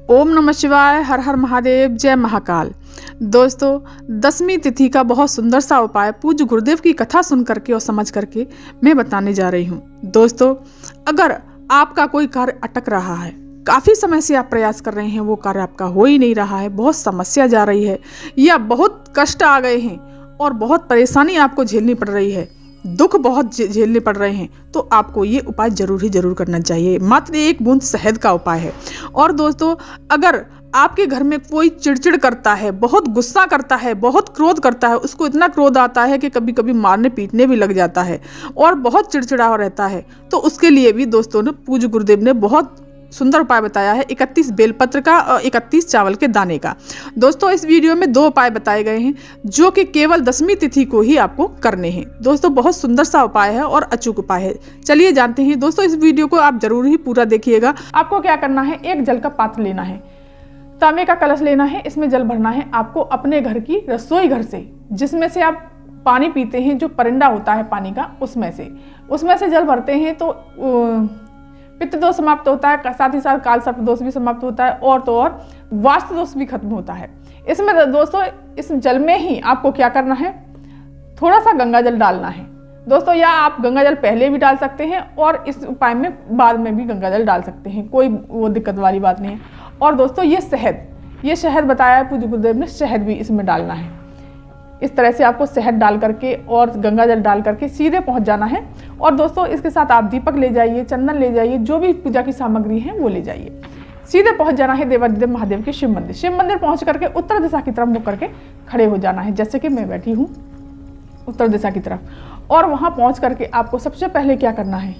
ओम नमः शिवाय, हर हर महादेव, जय महाकाल। दोस्तों, 10वीं तिथि का बहुत सुंदर सा उपाय पूज्य गुरुदेव की कथा सुन करके और समझ करके मैं बताने जा रही हूँ। दोस्तों, अगर आपका कोई कार्य अटक रहा है, काफी समय से आप प्रयास कर रहे हैं, वो कार्य आपका हो ही नहीं रहा है, बहुत समस्या जा रही है या बहुत कष्ट आ गए हैं और बहुत परेशानी आपको झेलनी पड़ रही है, दुख बहुत झेलने पड़ रहे हैं, तो आपको ये उपाय जरूर करना चाहिए। मात्र 1 बूंद शहद का उपाय है। और दोस्तों, अगर आपके घर में कोई चिड़चिड़ करता है, बहुत गुस्सा करता है, बहुत क्रोध करता है, उसको इतना क्रोध आता है कि कभी कभी मारने पीटने भी लग जाता है और बहुत चिड़चिड़ा रहता है, तो उसके लिए भी दोस्तों ने पूज्य गुरुदेव ने बहुत सुंदर उपाय बताया है, 31 बेलपत्र का और 31 चावल के दाने का। दोस्तों, इस वीडियो में 2 उपाय बताए गए हैं जो कि केवल 10वीं तिथि को ही आपको करने हैं। दोस्तों, बहुत सुंदर सा उपाय है और अचूक उपाय है। चलिए जानते हैं। दोस्तों, इस वीडियो को आप जरूर ही पूरा देखिएगा। आपको क्या करना है, एक जल का पात्र लेना है, तांबे का कलश लेना है, इसमें जल भरना है आपको अपने घर की रसोई घर से, जिसमें से आप पानी पीते हैं, जो परिंदा होता है पानी का, उसमें से जल भरते हैं तो पित्त दोष समाप्त होता है, साथ ही साथ काल सर्प दोष भी समाप्त होता है और तो और वास्तु दोष भी खत्म होता है। इसमें दोस्तों, इस जल में ही आपको क्या करना है, थोड़ा सा गंगा जल डालना है दोस्तों, या आप गंगा जल पहले भी डाल सकते हैं और इस उपाय में बाद में भी गंगा जल डाल सकते हैं, कोई वो दिक्कत वाली बात नहीं है। और दोस्तों, ये शहद बताया है पूज्य गुरुदेव ने, शहद भी इसमें डालना है। इस तरह से आपको शहद डाल करके और गंगा जल डाल करके सीधे पहुंच जाना है। और दोस्तों, इसके साथ आप दीपक ले जाइए, चंदन ले जाइए, जो भी पूजा की सामग्री है वो ले जाइए। सीधे पहुंच जाना है देवाधिदेव महादेव के शिव मंदिर पहुंच करके उत्तर दिशा की तरफ मुख करके खड़े हो जाना है, जैसे कि मैं बैठी हूँ उत्तर दिशा की तरफ। और वहां पहुंच करके आपको सबसे पहले क्या करना है,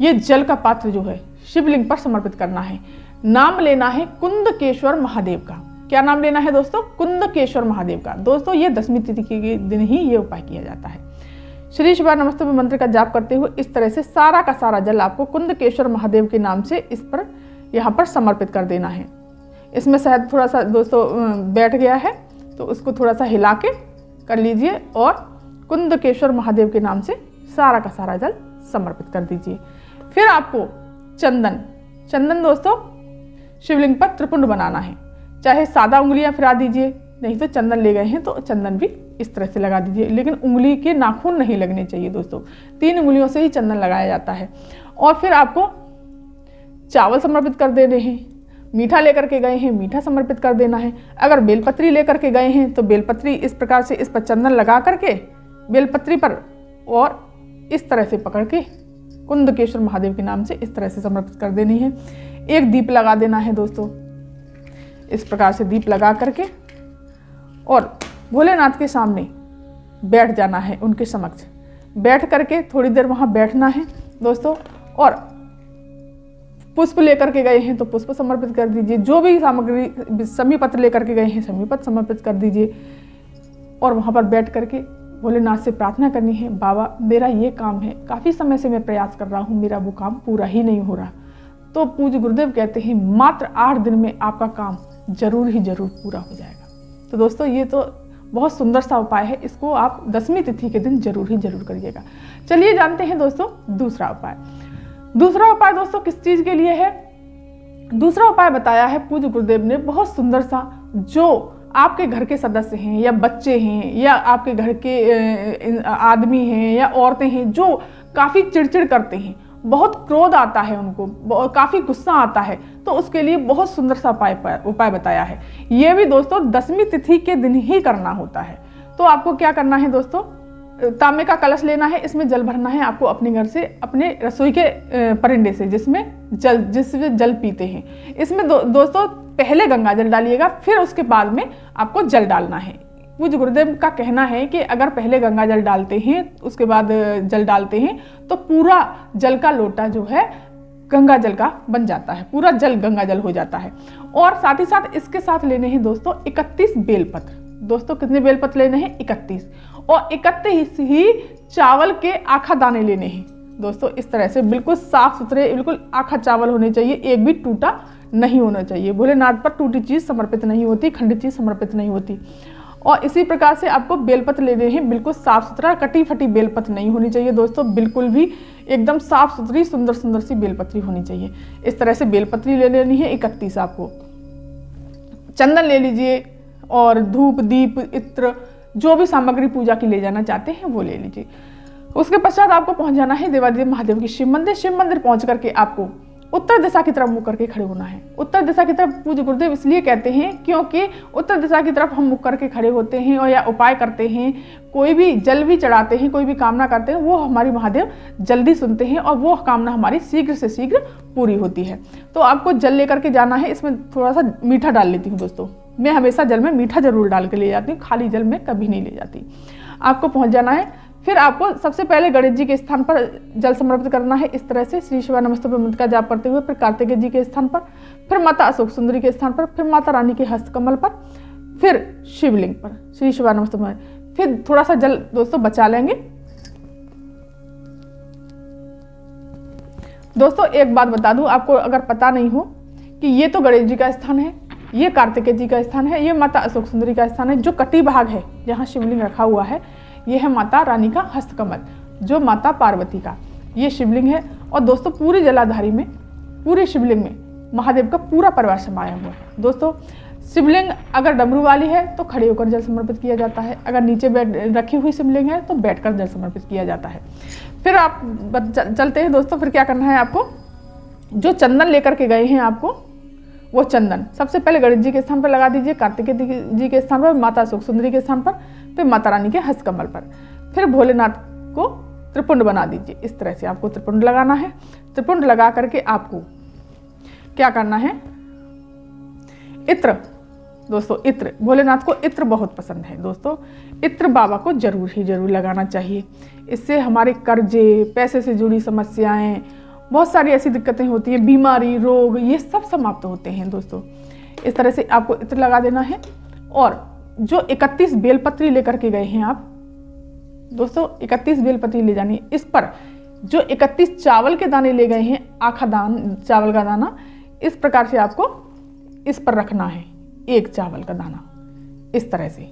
ये जल का पात्र जो है शिवलिंग पर समर्पित करना है। नाम लेना है कुंदकेश्वर महादेव का। क्या नाम लेना है दोस्तों? कुंदकेश्वर महादेव का। दोस्तों, ये 10वीं तिथि के दिन ही ये उपाय किया जाता है। श्री शिवाय नमस्तुभ्यं मंत्र का जाप करते हुए इस तरह से सारा का सारा जल आपको कुंदकेश्वर महादेव के नाम से इस पर यहाँ पर समर्पित कर देना है। इसमें शायद थोड़ा सा दोस्तों बैठ गया है, तो उसको थोड़ा सा हिला के कर लीजिए और कुंदकेश्वर महादेव के नाम से सारा का सारा जल समर्पित कर दीजिए। फिर आपको चंदन दोस्तों शिवलिंग पर त्रिपुंड बनाना है, चाहे सादा उंगलियां फिरा दीजिए, नहीं तो चंदन ले गए हैं तो चंदन भी इस तरह से लगा दीजिए, लेकिन उंगली के नाखून नहीं लगने चाहिए दोस्तों, 3 उंगलियों से ही चंदन लगाया जाता है। और फिर आपको चावल समर्पित कर देने हैं, मीठा लेकर के गए हैं, मीठा समर्पित कर देना है। अगर बेलपत्री लेकर के गए हैं तो बेलपत्री इस प्रकार से इस पर चंदन लगा करके बेलपत्री पर और इस तरह से पकड़ के कुंदकेश्वर महादेव के नाम से इस तरह से समर्पित कर देनी है। एक दीप लगा देना है दोस्तों, इस प्रकार से दीप लगा करके और भोलेनाथ के सामने बैठ जाना है, उनके समक्ष बैठ करके थोड़ी देर वहाँ बैठना है दोस्तों। और पुष्प लेकर के गए हैं तो पुष्प समर्पित कर दीजिए, जो भी सामग्री समी पत्र लेकर के गए हैं समी पत्र समर्पित कर दीजिए। और वहाँ पर बैठ करके भोलेनाथ से प्रार्थना करनी है, बाबा मेरा ये काम है, काफ़ी समय से मैं प्रयास कर रहा हूँ, मेरा वो काम पूरा ही नहीं हो रहा। तो पूज्य गुरुदेव कहते हैं मात्र 8 दिन में आपका काम जरूर पूरा हो जाएगा। तो दोस्तों, ये तो बहुत सुंदर सा उपाय है, इसको आप 10वीं तिथि के दिन जरूर करिएगा। चलिए जानते हैं दोस्तों दूसरा उपाय दोस्तों किस चीज के लिए है। दूसरा उपाय बताया है पूज्य गुरुदेव ने बहुत सुंदर सा, जो आपके घर के सदस्य हैं या बच्चे हैं या आपके घर के आदमी हैं या औरतें हैं जो काफी चिड़चिड़ करते हैं, बहुत क्रोध आता है उनको, काफी गुस्सा आता है, तो उसके लिए बहुत सुंदर सा उपाय बताया है। ये भी दोस्तों 10वीं तिथि के दिन ही करना होता है। तो आपको क्या करना है दोस्तों, तांबे का कलश लेना है, इसमें जल भरना है आपको अपने घर से, अपने रसोई के परिंदे से जिसमें जल पीते हैं। इसमें दोस्तों पहले गंगा जल डालिएगा, फिर उसके बाद में आपको जल डालना है। पूज्य गुरुदेव का कहना है कि अगर पहले गंगा जल डालते हैं उसके बाद जल डालते हैं तो पूरा जल का लोटा जो है गंगा जल का बन जाता है, पूरा जल गंगा जल हो जाता है। और साथ ही साथ इसके साथ लेने हैं दोस्तों 31 बेलपत्र। दोस्तों, कितने बेलपत्र लेने हैं? 31। और 31 ही चावल के आखा दाने लेने हैं दोस्तों। इस तरह से बिल्कुल साफ सुथरे, बिल्कुल आखा चावल होने चाहिए, एक भी टूटा नहीं होना चाहिए। भोलेनाथ पर टूटी चीज समर्पित नहीं होती, खंडित चीज समर्पित नहीं होती। और इसी प्रकार से आपको बेलपत्र लेने हैं, बिल्कुल साफ सुथरा, कटी फटी बेलपत्र नहीं होनी चाहिए दोस्तों, बिल्कुल भी एकदम साफ सुथरी सुंदर सी बेलपत्री होनी चाहिए। इस तरह से बेलपत्री ले लेनी है 31 आपको। चंदन ले लीजिए और धूप, दीप, इत्र, जो भी सामग्री पूजा की ले जाना चाहते हैं वो ले लीजिए। उसके पश्चात आपको पहुंच जाना है देवादिदेव महादेव के शिव मंदिर। शिव मंदिर पहुंच करके आपको उत्तर दिशा की तरफ मुख करके खड़े होना है। उत्तर दिशा की तरफ पूज्य गुरुदेव इसलिए कहते हैं क्योंकि उत्तर दिशा की तरफ हम मुख करके खड़े होते हैं और या उपाय करते हैं, कोई भी जल भी चढ़ाते हैं, कोई भी कामना करते हैं, वो हमारी महादेव जल्दी सुनते हैं और वो कामना हमारी शीघ्र से शीघ्र पूरी होती है। तो आपको जल लेकर के जाना है। इसमें थोड़ा सा मीठा डाल लेती हूँ दोस्तों, मैं हमेशा जल में मीठा जरूर डाल के ले जाती हूँ, खाली जल में कभी नहीं ले जाती। आपको पहुँच जाना है। फिर आपको सबसे पहले गणेश जी के स्थान पर जल समर्पित करना है। इस तरह से श्री शिवाय नमस्तुभ्यं मंत्र का जाप करते हुए, फिर कार्तिकेय जी के स्थान पर, फिर माता अशोक सुंदरी के स्थान पर, फिर माता रानी के हस्तकमल पर, फिर शिवलिंग पर श्री शिवाय नमस्तुभ्यं। फिर थोड़ा सा जल दोस्तों बचा लेंगे। दोस्तों एक बात बता दूं आपको, अगर पता नहीं हो कि ये तो गणेश जी का स्थान है, ये कार्तिकेय जी का स्थान है, ये माता अशोक सुंदरी का स्थान है, जो कटी भाग है जहाँ शिवलिंग रखा हुआ है ये है माता रानी का हस्तकमल, जो माता पार्वती का ये शिवलिंग है। और दोस्तों पूरी जलाधारी में, पूरे शिवलिंग में महादेव का पूरा परिवार समाया हुआ है। दोस्तों शिवलिंग अगर डमरू वाली है तो खड़े होकर जल समर्पित किया जाता है, अगर नीचे रखी हुई शिवलिंग है तो बैठकर जल समर्पित किया जाता है। फिर आप चलते हैं दोस्तों। फिर क्या करना है आपको, जो चंदन लेकर के गए हैं आपको वो चंदन सबसे पहले गणेश जी के स्थान पर लगा दीजिए, कार्तिकेय जी के स्थान पर, माता अशोक सुंदरी के स्थान पर, फिर माता रानी के हस्तकमल पर। फिर भोलेनाथ को त्रिपुंड बना दीजिए। इस तरह से आपको त्रिपुंड लगाना है। त्रिपुंड लगा करके आपको क्या करना है, इत्र, दोस्तों इत्र, भोलेनाथ को इत्र बहुत पसंद है दोस्तों, इत्र बाबा को जरूर ही जरूर लगाना चाहिए। इससे हमारे कर्जे, पैसे से जुड़ी समस्याएं, बहुत सारी ऐसी दिक्कतें होती हैं, बीमारी, रोग, ये सब समाप्त होते हैं दोस्तों। इस तरह से आपको इत्र लगा देना है। और जो 31 बेलपत्री लेकर के गए हैं आप दोस्तों, 31 बेलपत्री ले जानी है। इस पर जो 31 चावल के दाने ले गए हैं, आखा दान चावल का दाना, इस प्रकार से आपको इस पर रखना है, एक चावल का दाना इस तरह से।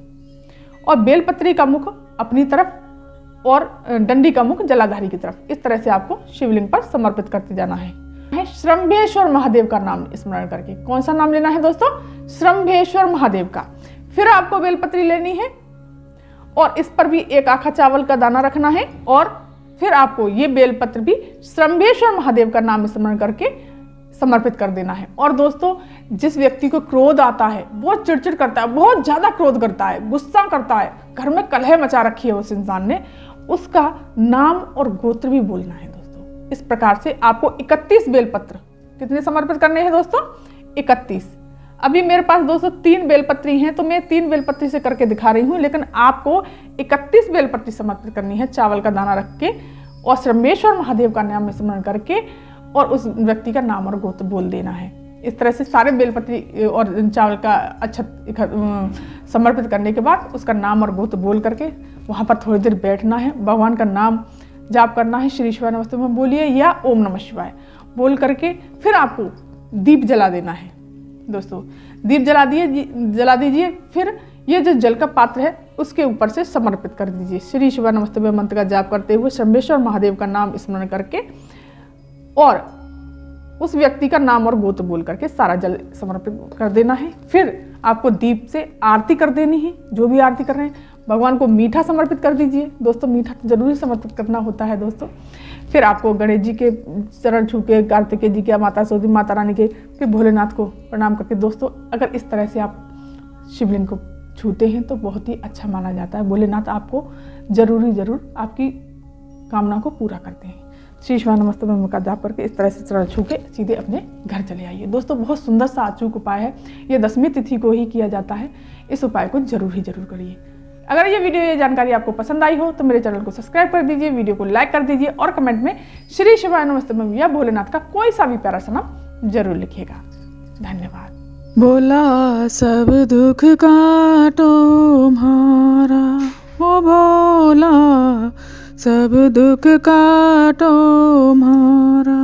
और बेलपत्री का मुख अपनी तरफ और डंडी का मुख जलाधारी की तरफ, इस तरह से आपको शिवलिंग पर समर्पित करते जाना है। श्रंभेश्वर महादेव का नाम स्मरण करके, कौन सा नाम लेना है दोस्तों, श्रंभेश्वर महादेव का। फिर आपको बेलपत्री लेनी है और इस पर भी एक आखा चावल का दाना रखना है। और फिर आपको ये बेलपत्र भी श्रंभेश्वर महादेव का नाम स्मरण करके समर्पित कर देना है। और दोस्तों जिस व्यक्ति को क्रोध आता है, बहुत चिड़चिड़ करता है, बहुत ज्यादा क्रोध करता है, गुस्सा करता है, घर में कलह मचा रखी है उस इंसान ने, उसका नाम और गोत्र भी बोलना है दोस्तों। इस प्रकार से आपको 31 बेलपत्र कितने समर्पित करने हैं दोस्तों, 31। अभी मेरे पास दोस्तों 3 बेलपत्री हैं तो मैं 3 बेलपत्री से करके दिखा रही हूँ, लेकिन आपको 31 बेलपत्री समर्पित करनी है चावल का दाना रख के, और श्रंभेश्वर महादेव का नाम स्मरण करके, और उस व्यक्ति का नाम और गोत्र बोल देना है। इस तरह से सारे बेलपत्री और चावल का अक्षत समर्पित करने के बाद उसका नाम और गोत्र बोल करके वहाँ पर थोड़ी देर बैठना है, भगवान का नाम जाप करना है, श्री शिवाय नमस्तुभ्यं बोलिए या ओम नमः शिवाय बोल करके फिर आपको दीप जला देना है दोस्तों। दीप जला दीजिए। फिर ये जो जल का पात्र है उसके ऊपर से समर्पित कर दीजिए, श्री शिवाय नमस्तुभ्यं मंत्र का जाप करते हुए श्रंभेश्वर महादेव का नाम स्मरण करके, और उस व्यक्ति का नाम और गोत्र बोल करके सारा जल समर्पित कर देना है। फिर आपको दीप से आरती कर देनी है, जो भी आरती कर रहे हैं। भगवान को मीठा समर्पित कर दीजिए दोस्तों, मीठा तो जरूरी समर्पित करना होता है दोस्तों। फिर आपको गणेश जी के चरण छू के, कार्तिकेय जी के, माता सोदी, माता रानी के, फिर भोलेनाथ को प्रणाम करके दोस्तों, अगर इस तरह से आप शिवलिंग को छूते हैं तो बहुत ही अच्छा माना जाता है। भोलेनाथ आपको जरूर आपकी कामना को पूरा करते हैं। श्री शिवाय नमस्तुभ्यं का जाप करके इस तरह से चरण छू के सीधे अपने घर चले आइए दोस्तों। बहुत सुंदर सा अचूक उपाय है, ये 10वीं तिथि को ही किया जाता है। इस उपाय को जरूर करिए। अगर ये वीडियो, ये जानकारी आपको पसंद आई हो तो मेरे चैनल को सब्सक्राइब कर दीजिए, वीडियो को लाइक कर दीजिए और कमेंट में श्री शिवाय नमस्तुभ्यं या भोलेनाथ का कोई सा भी प्यारा सा नाम जरूर लिखिएगा। धन्यवाद। भोला सब दुख काटो म्हारा, ओ भोला सब दुख काटो म्हारा।